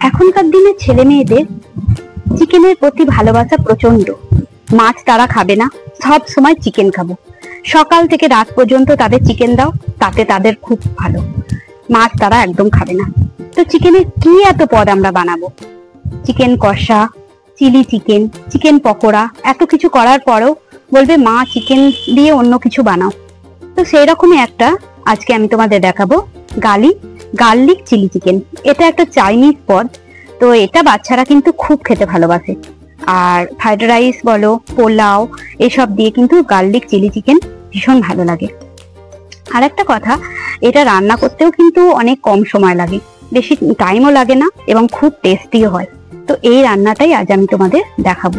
এখনকার দিনের ছেলে মেয়েদের চিকেনের প্রতি ভালোবাসা প্রচন্ড। মাছ তারা খাবে না, সব সময় চিকেন খাবো। সকাল থেকে রাত পর্যন্ত তাদের চিকেন দাও, তাতে তাদের খুব ভালো। মাছ তারা একদম খাবে না। তো চিকেনের কি এত পদ আমরা বানাবো? চিকেন কষা, চিলি চিকেন, চিকেন পকোড়া, এত কিছু করার পরেও বলবে মা চিকেন দিয়ে অন্য কিছু বানাও। তো সেই রকমই একটা আজকে আমি তোমাদের দেখাবো গার্লিক চিলি চিকেন। এটা একটা চাইনিজ পদ। তো এটা বাচ্চারা কিন্তু খুব খেতে ভালোবাসে। আর ফ্রাইড রাইস বলো, পোলাও, এসব দিয়ে কিন্তু গার্লিক চিলি চিকেন ভীষণ ভালো লাগে। আর একটা কথা, এটা রান্না করতেও কিন্তু অনেক কম সময় লাগে, বেশি টাইমও লাগে না এবং খুব টেস্টিও হয়। তো এই রান্নাটাই আজ আমি তোমাদের দেখাবো।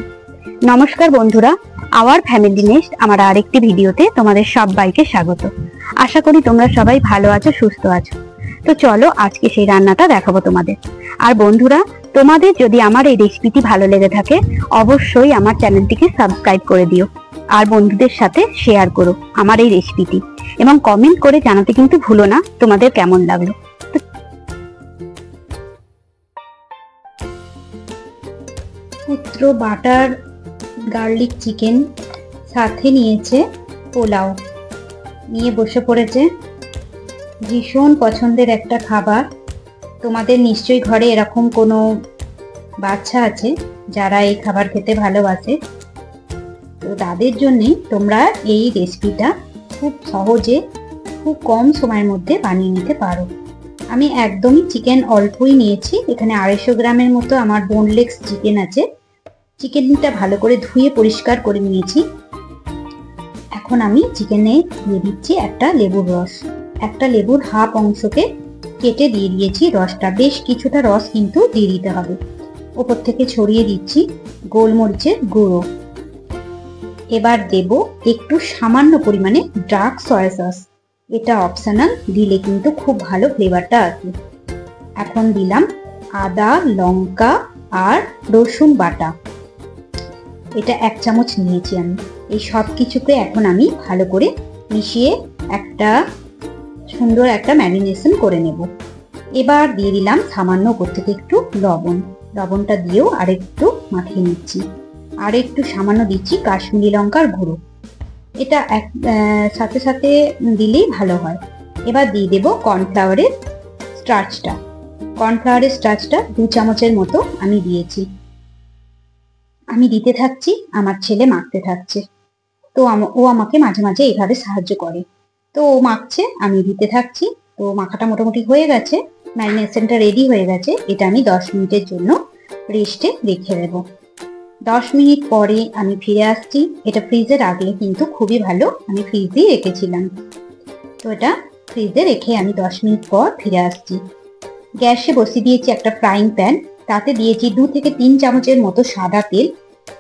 নমস্কার বন্ধুরা, আওয়ার ফ্যামিলি নেস্ট আমার আরেকটি ভিডিওতে তোমাদের সবাইকে স্বাগত। আশা করি তোমরা সবাই ভালো আছো, সুস্থ আছো। তো চলো আজকে সেই রান্নাটা দেখাবো তোমাদের। আর বন্ধুরা, তোমাদের যদি আমার এই রেসিপিটি ভালো লেগে থাকে অবশ্যই আমার চ্যানেলটিকে সাবস্ক্রাইব করে দিও আর বন্ধুদের সাথে শেয়ার করো আমার এই রেসিপিটি, এবং কমেন্ট করে জানাতে কিন্তু ভুলো না তোমাদের কেমন লাগলো। পুত্র বাটার গার্লিক চিকেন, সাথে নিয়েছে পোলাও, নিয়ে বসে পড়েছে। ভীষণ পছন্দের একটা খাবার। তোমাদের নিশ্চয়ই ঘরে এরকম কোনো বাচ্চা আছে যারা এই খাবার খেতে ভালোবাসে। তো তাদের জন্যে তোমরা এই রেসিপিটা খুব সহজে, খুব কম সময়ের মধ্যে বানিয়ে নিতে পারো। আমি একদমই চিকেন অল্পই নিয়েছি। এখানে 250 গ্রামের মতো আমার বোনলেস চিকেন আছে। চিকেনটা ভালো করে ধুয়ে পরিষ্কার করে নিয়েছি। এখন আমি চিকেনে দিয়ে দিচ্ছি একটা লেবুর রস। একটা লেবুর হাফ অংশকে কেটে দিয়ে দিয়েছি রসটা। বেশ কিছুটা রস কিন্তু দিয়ে দিতে হবে। ওপর থেকে ছড়িয়ে দিচ্ছি গোলমরিচের গুঁড়ো। এবার দেব একটু সামান্য পরিমাণে ডার্ক সয়া সস। এটা অপশনাল, দিলে কিন্তু খুব ভালো ফ্লেভারটা আসে। এখন দিলাম আদা, লঙ্কা আর রসুন বাটা। এটা 1 চামচ নিয়েছি আমি। এই সব কিছুকে এখন আমি ভালো করে মিশিয়ে একটা সুন্দর একটা ম্যারিনেশন করে নেব। এবার দিয়ে দিলাম সামান্য উপর থেকে একটু লবণ। লবণটা দিয়েও আরেকটু মাখিয়ে নিচ্ছি। আর একটু সামান্য দিচ্ছি কাশ্মীরি লঙ্কার গুঁড়ো। এটা সাথে সাথে দিলেই ভালো হয়। এবার দিয়ে দেব কর্নফ্লাওয়ারের স্টার্চটা। কর্নফ্লাওয়ারের স্টার্চটা 2 চামচের মতো আমি দিয়েছি। আমি দিতে থাকছি, আমার ছেলে মাখতে থাকছে। তো ও আমাকে মাঝে মাঝে এইভাবে সাহায্য করে। তো ও মাখছে, আমি দিতে থাকছি। তো মাখাটা মোটামুটি হয়ে গেছে, ম্যারিনেশনটা রেডি হয়ে গেছে। এটা আমি 10 মিনিটের জন্য রেস্টে রেখে দেব। 10 মিনিট পরে আমি ফিরে আসছি। এটা ফ্রিজে রাখলে কিন্তু খুবই ভালো। আমি ফ্রিজেই রেখেছিলাম। তো এটা ফ্রিজে রেখে আমি 10 মিনিট পর ফিরে আসছি। গ্যাসে বসিয়ে দিয়েছি একটা ফ্রাইং প্যান। তাতে দিয়েছি 2 থেকে 3 চামচের মতো সাদা তেল।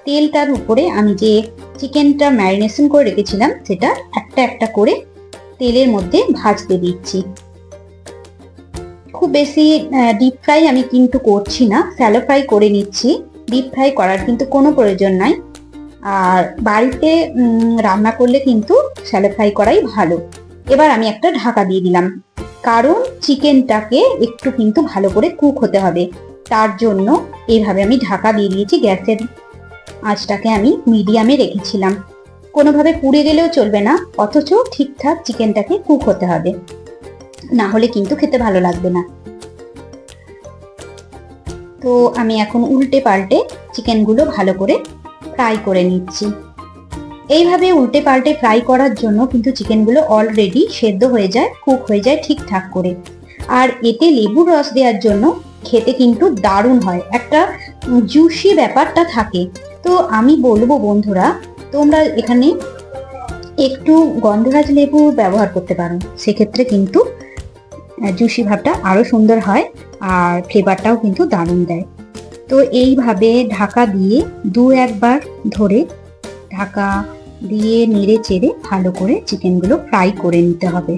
তেলটার উপরে আমি যে চিকেনটা ম্যারিনেশন করে রেখেছিলাম সেটা একটা একটা করে তেলের মধ্যে ভাজতে দিচ্ছি। খুব বেশি ডিপ ফ্রাই আমি কিন্তু করছি না, শ্যালো ফ্রাই করে নিচ্ছি। ডিপ ফ্রাই করার কিন্তু কোনো প্রয়োজন নাই। আর বাড়িতে রান্না করলে কিন্তু শ্যালো ফ্রাই করাই ভালো। এবার আমি একটা ঢাকা দিয়ে দিলাম, কারণ চিকেনটাকে একটু কিন্তু ভালো করে কুক হতে হবে। তার জন্য এইভাবে আমি ঢাকা দিয়ে দিয়েছি। গ্যাসের আঁচটাকে আমি মিডিয়ামে রেখেছিলাম। কোনোভাবে পুড়ে গেলেও চলবে না, অথচ ঠিকঠাক চিকেনটাকে কুক হতে হবে, না হলে কিন্তু খেতে ভালো লাগবে না। তো আমি এখন উল্টে পাল্টে চিকেনগুলো ভালো করে ফ্রাই করে নিচ্ছি। এইভাবে উল্টে পাল্টে ফ্রাই করার জন্য কিন্তু চিকেনগুলো অলরেডি সেদ্ধ হয়ে যায়, কুক হয়ে যায় ঠিকঠাক করে। আর এতে লেবুর রস দেওয়ার জন্য খেতে কিন্তু দারুণ হয়, একটা জুসি ব্যাপারটা থাকে। তো আমি বলবো বন্ধুরা, তোমরা এখানে একটু গন্ধরাজ লেবু ব্যবহার করতে পারো, সেক্ষেত্রে কিন্তু জুসি ভাবটা আরো সুন্দর হয় আর ফ্লেভারটাও কিন্তু দারুণ দেয়। তো এইভাবে ঢাকা দিয়ে 2-1 বার ধরে ঢাকা দিয়ে নেড়ে চেড়ে ভালো করে চিকেনগুলো ফ্রাই করে নিতে হবে।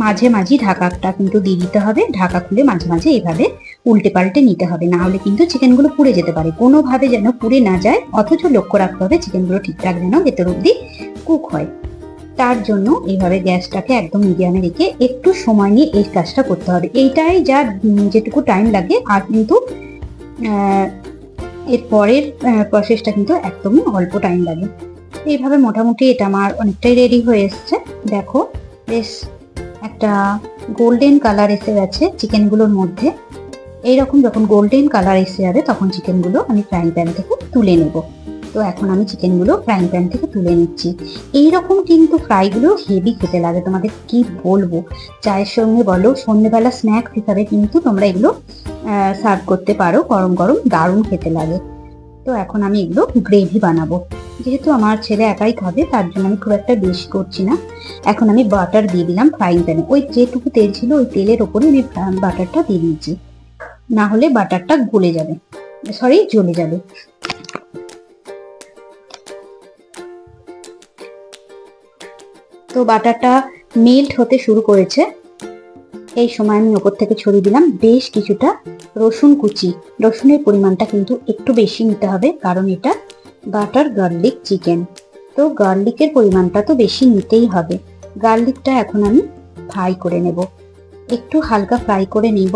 মাঝে মাঝে ঢাকাটা কিন্তু দিয়ে দিতে হবে। ঢাকা খুলে মাঝে মাঝে এইভাবে উল্টে পাল্টে নিতে হবে, না হলে কিন্তু চিকেনগুলো পুড়ে যেতে পারে। কোনোভাবে যেন পুড়ে না যায়, অথচ লক্ষ্য রাখতে হবে চিকেনগুলো ঠিকঠাক যেন ভেতর অব্দি কুক হয়। তার জন্য এইভাবে গ্যাসটাকে একদম মিডিয়ামে রেখে একটু সময় নিয়ে এই কাজটা করতে হবে। এইটাই যা যেটুকু টাইম লাগে, আর কিন্তু এর পরের প্রসেসটা কিন্তু একদমই অল্প টাইম লাগে। এইভাবে মোটামুটি এটা আমার অনেকটাই রেডি হয়ে এসছে। দেখো বেশ একটা গোল্ডেন কালার এসে গেছে চিকেনগুলোর মধ্যে। এইরকম যখন গোল্ডেন কালার এসে যাবে তখন চিকেনগুলো আমি ফ্রাইং প্যান থেকে তুলে নেব। তো এখন আমি চিকেনগুলো ফ্রাইং প্যান থেকে তুলে নিচ্ছি। এইরকম কিন্তু ফ্রাইগুলো হেভি খেতে লাগে, তোমাদের কি বলবো। চায়ের সঙ্গে বলো, সন্ধ্যেবেলা স্ন্যাক্স হিসাবে কিন্তু তোমরা এগুলো সার্ভ করতে পারো, গরম গরম দারুণ খেতে লাগে। তো এখন আমি এগুলো গ্রেভি বানাবো। যেহেতু আমার ছেলে একাই খাবে তার জন্য আমি খুব একটা বেশি করছি না। এখন আমি বাটার দিয়ে দিলাম ফ্রাইং প্যানে। ওই যেটুকু তেল ছিল ওই তেলের ওপরে আমি বাটারটা দিয়ে দিয়েছি, না হলে বাটারটা জ্বলে যাবে। তো বাটারটা মেল্ট হতে শুরু করেছে। এই সময় আমি ওপর থেকে ছড়িয়ে দিলাম বেশ কিছুটা রসুন কুচি। রসুনের পরিমাণটা কিন্তু একটু বেশি নিতে হবে, কারণ এটা বাটার গার্লিক চিকেন, তো গার্লিকের পরিমাণটা তো বেশি নিতেই হবে। গার্লিকটা এখন আমি ফ্রাই করে নেব, একটু হালকা ফ্রাই করে নেব।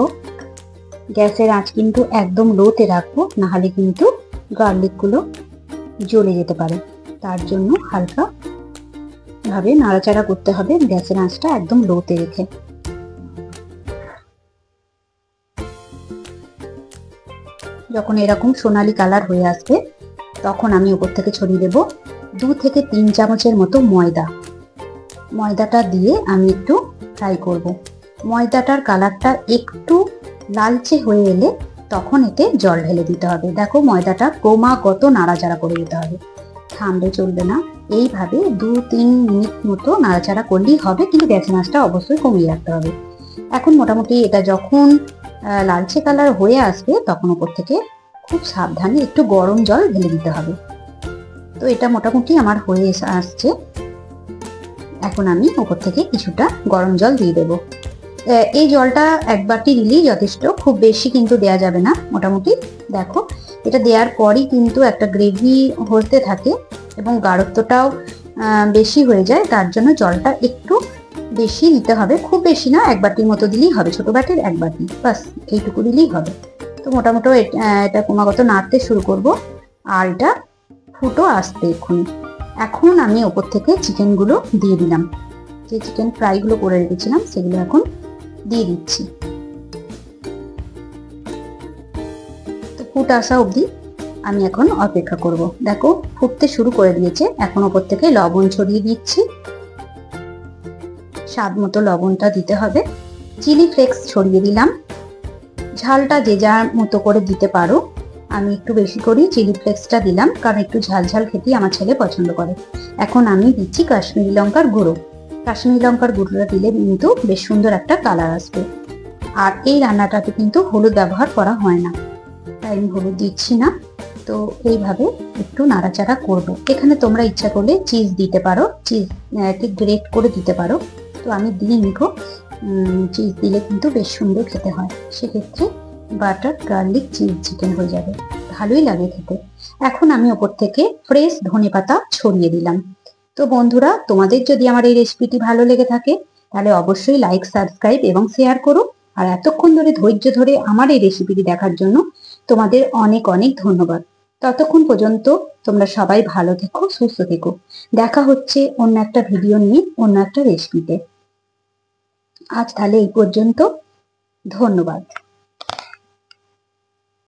গ্যাসের আঁচ কিন্তু একদম লোতে রাখবো, নাহলে কিন্তু গার্লিকগুলো জ্বলে যেতে পারে। তার জন্য হালকা ভাবে নাড়াচাড়া করতে হবে, গ্যাসের আঁচটা একদম লোতে রেখে। যখন এরকম সোনালি কালার হয়ে আসবে তখন আমি উপর থেকে ছড়িয়ে দেব 2 থেকে 3 চামচের মতো ময়দা। ময়দাটা দিয়ে আমি একটু ফ্রাই করব। ময়দাটার কালারটা একটু লালচে হয়ে এলে তখন এতে জল ঢেলে দিতে হবে। দেখো ময়দাটা ক্রমাগত নাড়াচাড়া করে দিতে হবে, থামলে চলবে না। এইভাবে 2-3 মিনিট মতো নাড়াচাড়া করলেই হবে, কিন্তু গ্যাসের আঁচটা অবশ্যই কমিয়ে রাখতে হবে। এখন মোটামুটি এটা যখন লালচে কালার হয়ে আসবে তখন উপর থেকে খুব সাবধানে একটু গরম জল ঢেলে দিতে হবে। তো এটা মোটামুটি আমার হয়ে আসছে। এখন আমি উপর থেকে কিছুটা গরম জল দিয়ে দেবো। এই জলটা 1 বাটি দিলেই যথেষ্ট, খুব বেশি কিন্তু দেয়া যাবে না। মোটামুটি দেখো এটা দেওয়ার পরই কিন্তু একটা গ্রেভি হতে থাকে এবং গাঢ়ত্বটাও বেশি হয়ে যায়, তার জন্য জলটা একটু বেশি নিতে হবে। খুব বেশি না, 1 বাটির মতো দিলেই হবে, ছোট বাটির 1 বাটি, বাস এইটুকু দিলেই হবে। তো মোটামুটি এটা ক্রমাগত নাড়তে শুরু করব, আর এটা ফুটো আসবে এক্ষুনি। এখন আমি ওপর থেকে চিকেনগুলো দিয়ে দিলাম, যে চিকেন ফ্রাইগুলো করে রেখেছিলাম সেগুলো এখন দিয়ে দিচ্ছি। তো ফুট আসা অবধি আমি এখন অপেক্ষা করব। দেখো ফুটতে শুরু করে দিয়েছে। এখন ওপর থেকে লবণ ছড়িয়ে দিচ্ছি, স্বাদ মতো লবণটা দিতে হবে। চিলি ফ্লেক্স ছড়িয়ে দিলাম, ঝালটা যে যার মতো করে দিতে পারো। আমি একটু বেশি করি চিলি ফ্লেক্সটা দিলাম, কারণ একটু ঝাল ঝাল খেতেই আমার ছেলে পছন্দ করে। এখন আমি দিচ্ছি কাশ্মীরি লঙ্কার গুঁড়ো। কাশ্মীরি লঙ্কার গুঁড়োটা দিলে কিন্তু বেশ সুন্দর একটা কালার আসবে। আর এই রান্নাটাতে কিন্তু হলুদ ব্যবহার করা হয় না, তাই আমি হলুদ দিচ্ছি না। তো এইভাবে একটু নাড়াচাড়া করব। এখানে তোমরা ইচ্ছা করলে চিজ দিতে পারো, চিজকে গ্রেট করে দিতে পারো। তো আমি দিয়ে নিব, চিজ দিলে কিন্তু বেশ সুন্দর খেতে হয়। সেক্ষেত্রে বাটার গার্লিক চিজ চিকেন হয়ে যাবে, ভালোই লাগে খেতে। এখন আমি ওপর থেকে ফ্রেশ ধনেপাতা ছড়িয়ে দিলাম। তো বন্ধুরা, তোমাদের যদি আমার এই রেসিপিটি ভালো লেগে থাকে তাহলে অবশ্যই লাইক, সাবস্ক্রাইব এবং শেয়ার করো। আর এতক্ষণ ধরে ধৈর্য ধরে আমার এই রেসিপিটি দেখার জন্য তোমাদের অনেক অনেক ধন্যবাদ। ততক্ষণ পর্যন্ত তোমরা সবাই ভালো থেকো, সুস্থ থেকো। দেখা হচ্ছে অন্য একটা ভিডিও নিয়ে, অন্য একটা রেসিপিতে। আজ তাহলে এই পর্যন্ত, ধন্যবাদ।